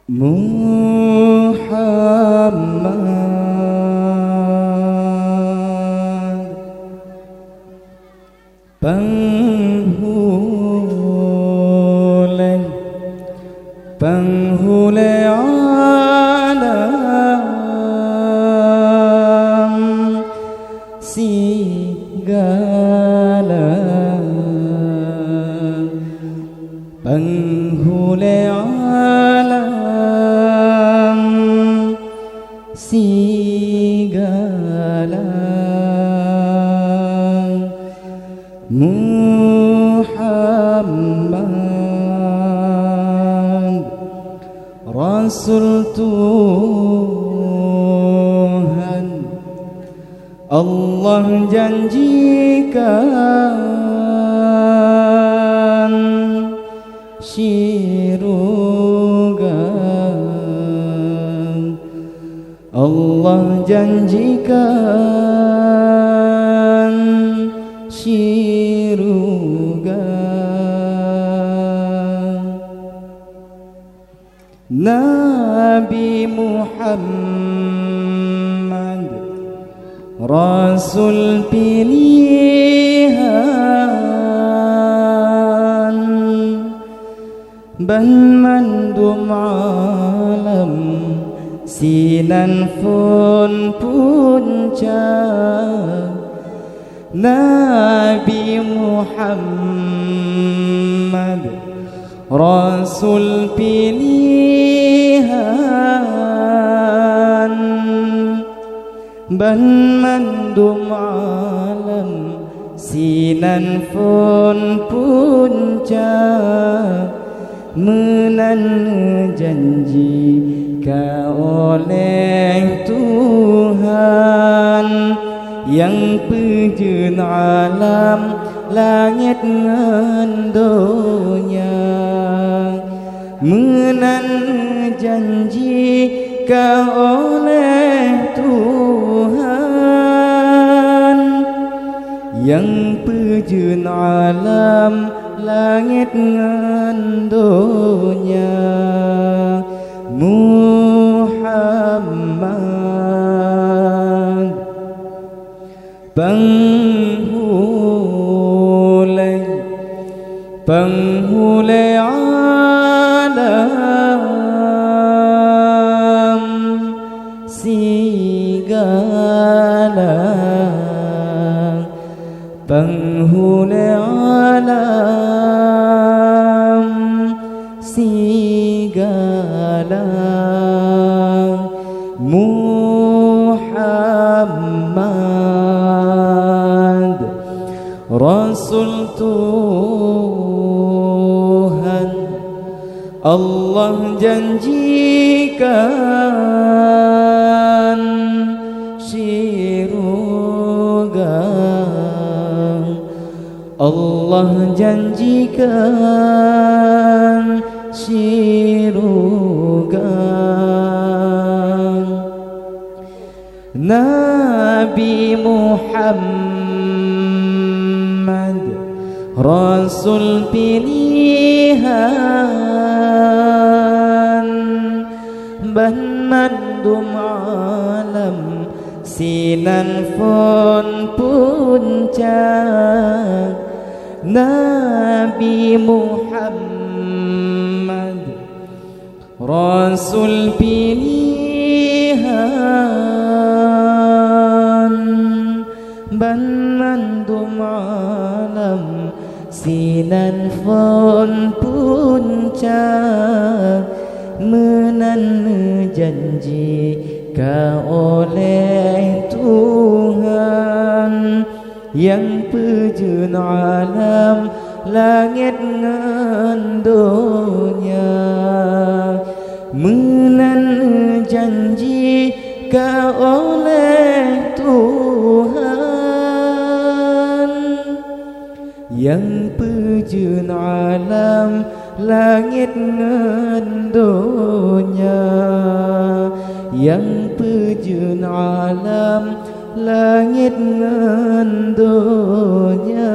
Muhammad penghule alam segala, penghule alam segala. Muhammad Rasul Tuhan, Allah janjikan syurga, Allah janjikan syurga. Nabi Muhammad Rasul pilihan, ban mandum alam sinan pun puncak. Nabi Muhammad Rasul pilihan, ban mandum alam sinan pun puncak. Menan janji ka oleh Tuhan yang pejeun alam langit ngan donya. Menan janji ka oleh Tuhan yang pejeun alam langit ngan donya. Muhammad penghule alam segala, penghule alam segala. Muhammad Rasul Tuhan, Allah janjikan syurga, Allah janjikan syurga. Nabi Muhammad Rasul pilihan, ban mandum alam sinan pun puncak. Nabi Muhammad Rasul pilihan, ban mandum alam sinan pun puncak. Menan janji ka oleh Tuhan yang pejeun alam langit ngan donya. Menan janji ka oleh Tuhan yang pejeun alam langit ngan donya, yang pejeun alam langit ngan donya.